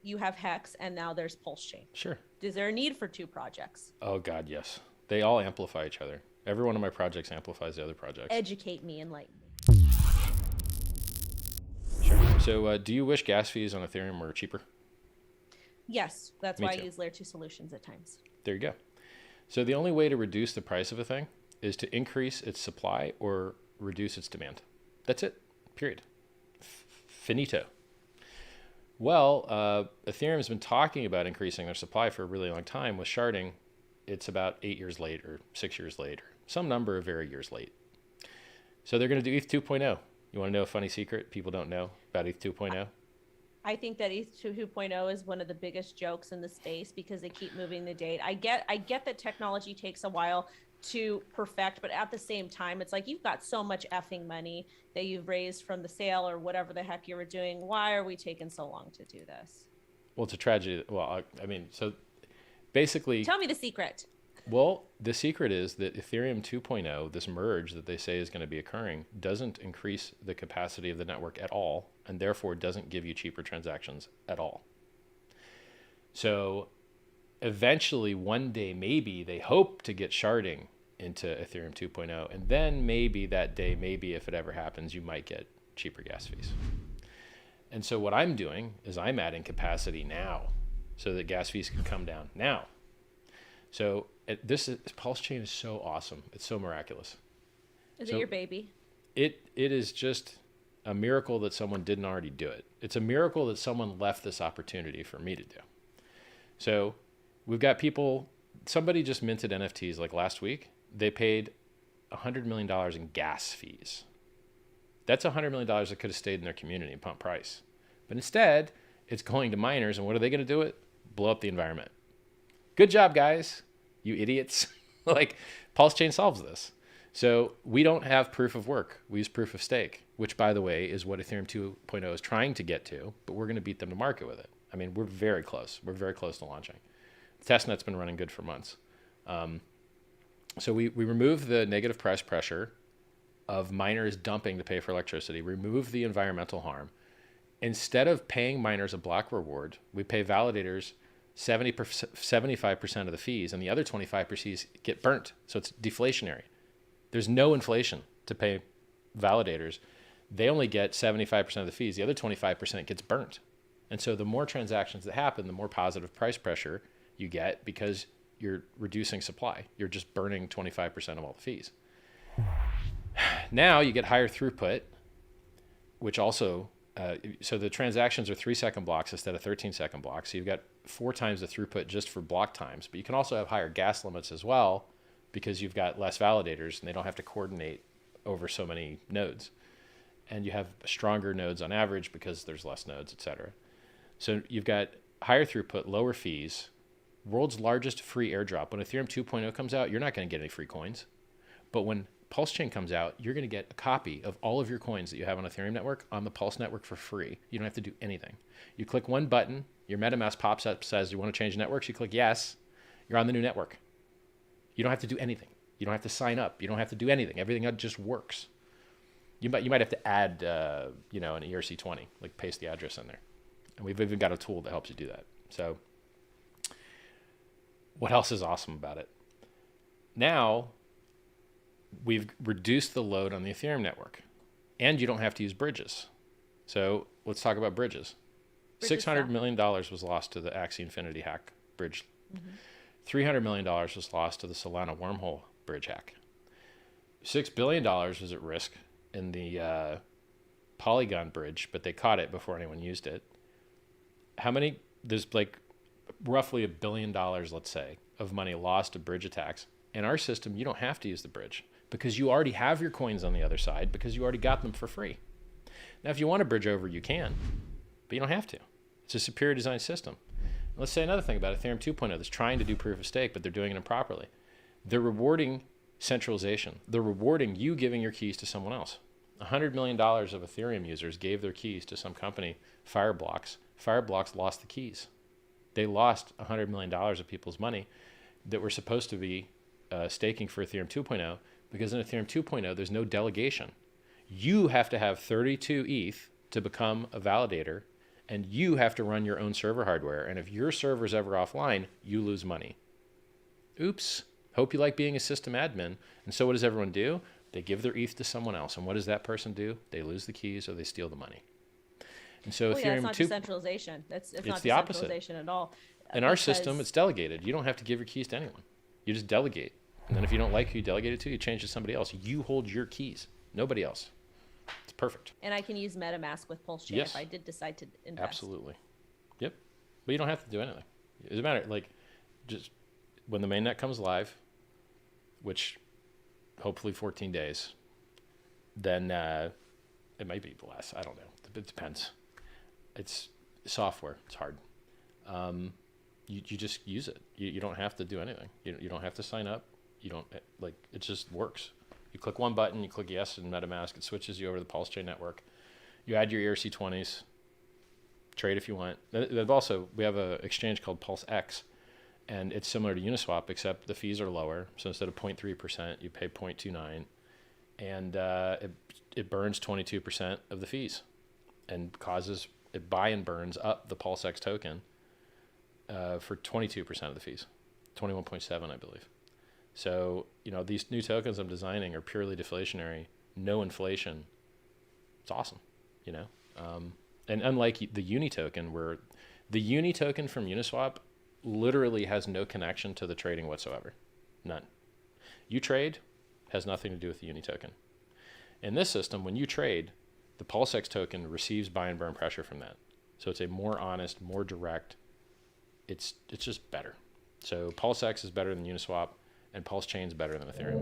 you have HEX and now there's PulseChain. Sure. Is there a need for two projects? Oh God, yes. They all amplify each other. Every one of my projects amplifies the other projects. Educate me, enlighten me. Sure. So do you wish gas fees on Ethereum were cheaper? Yes, that's Me why I too. use layer 2 solutions at times. There you go. So the only way to reduce the price of a thing is to increase its supply or reduce its demand. That's it. Period. Finito. Well, Ethereum has been talking about increasing their supply for a really long time. With sharding, it's about 8 years late or 6 years late, or some number of very years late. So they're going to do ETH 2.0. You want to know a funny secret people don't know about ETH 2.0? I think that ETH 2.0 is one of the biggest jokes in the space because they keep moving the date. I get that technology takes a while to perfect, but at the same time, it's like you've got so much effing money that you've raised from the sale or whatever the heck you were doing. Why are we taking so long to do this? Well, it's a tragedy. Well, I mean, so basically, Tell me the secret. well, the secret is that Ethereum 2.0, this merge that they say is going to be occurring, doesn't increase the capacity of the network at all, and therefore doesn't give you cheaper transactions at all. So eventually, one day, maybe they hope to get sharding into Ethereum 2.0, and then maybe that day, maybe if it ever happens, you might get cheaper gas fees. And so what I'm doing is I'm adding capacity now so that gas fees can come down now. So PulseChain is so awesome. It's so miraculous. Is it your baby? It is just a miracle that someone didn't already do it. It's a miracle that someone left this opportunity for me to do. So we've got people, somebody just minted NFTs like last week. They paid $100 million in gas fees. That's $100 million that could have stayed in their community and pumped price. But instead, it's going to miners, and what are they going to do it? Blow up the environment. Good job, guys, you idiots. Like, PulseChain solves this. So we don't have proof of work. We use proof of stake, which, by the way, is what Ethereum 2.0 is trying to get to, but we're going to beat them to market with it. I mean, we're very close. We're very close to launching. Testnet's been running good for months. So we remove the negative price pressure of miners dumping to pay for electricity, remove the environmental harm. Instead of paying miners a block reward, we pay validators 75% of the fees, and the other 25% get burnt. So it's deflationary. There's no inflation to pay validators. They only get 75% of the fees. The other 25% gets burnt. And so the more transactions that happen, the more positive price pressure you get because you're reducing supply. You're just burning 25% of all the fees. Now you get higher throughput, which also, so the transactions are 3-second blocks instead of 13-second blocks. So you've got 4 times the throughput just for block times, but you can also have higher gas limits as well because you've got less validators and they don't have to coordinate over so many nodes. And you have stronger nodes on average because there's less nodes, et cetera. So you've got higher throughput, lower fees, world's largest free airdrop. When Ethereum 2.0 comes out, you're not going to get any free coins. But when PulseChain comes out, you're going to get a copy of all of your coins that you have on Ethereum network on the Pulse network for free. You don't have to do anything. You click one button, your MetaMask pops up, says you want to change networks. You click yes, you're on the new network. You don't have to do anything. You don't have to sign up. You don't have to do anything. Everything just works. You might have to add an ERC20, like paste the address in there. And we've even got a tool that helps you do that. So what else is awesome about it? Now we've reduced the load on the Ethereum network, and you don't have to use bridges. So let's talk about bridges. $600 million was lost to the Axie Infinity hack bridge. Mm-hmm. $300 million was lost to the Solana wormhole bridge hack. $6 billion was at risk in the Polygon bridge, but they caught it before anyone used it. There's like roughly $1 billion, let's say, of money lost to bridge attacks. In our system, you don't have to use the bridge because you already have your coins on the other side because you already got them for free. Now, if you want to bridge over, you can, but you don't have to. It's a superior design system. Let's say another thing about Ethereum 2.0 that's trying to do proof of stake, but they're doing it improperly. They're rewarding centralization. They're rewarding you giving your keys to someone else. $100 million of Ethereum users gave their keys to some company, Fireblocks. Fireblocks lost the keys. They lost $100 million of people's money that were supposed to be staking for Ethereum 2.0 because in Ethereum 2.0, there's no delegation. You have to have 32 ETH to become a validator, And you have to run your own server hardware. And if your server's ever offline, you lose money. Oops. Hope you like being a system admin. And so what does everyone do? They give their ETH to someone else. And what does that person do? They lose the keys or they steal the money. And so Well, yeah, it's Ethereum not 2, decentralization. It's not the opposite. decentralization at all. In our system, it's delegated. You don't have to give your keys to anyone. You just delegate. And then if you don't like who you delegate it to, you change to somebody else. You hold your keys. Nobody else. It's perfect. And I can use MetaMask with PulseChain if I did decide to invest. Absolutely. Yep. But you don't have to do anything. It doesn't matter. Like, just when the mainnet comes live, which hopefully 14 days, then it might be less. I don't know. It depends. It's software. It's hard. You just use it. You don't have to do anything. You don't have to sign up. You don't, like, it just works. You click one button, you click yes in MetaMask, it switches you over to the PulseChain network. You add your ERC20s, trade if you want. We have an exchange called PulseX, and it's similar to Uniswap, except the fees are lower. So instead of 0.3%, you pay 0.29, and it burns 22% of the fees, and it buy and burns up the PulseX token for 22% of the fees, 21.7, I believe. So, these new tokens I'm designing are purely deflationary, no inflation. It's awesome, and unlike the Uni token, where the Uni token from Uniswap literally has no connection to the trading whatsoever. None. You trade has nothing to do with the Uni token. In this system, when you trade, the PulseX token receives buy and burn pressure from that. So it's a more honest, more direct, it's just better. So PulseX is better than Uniswap, and PulseChain is better than Ethereum.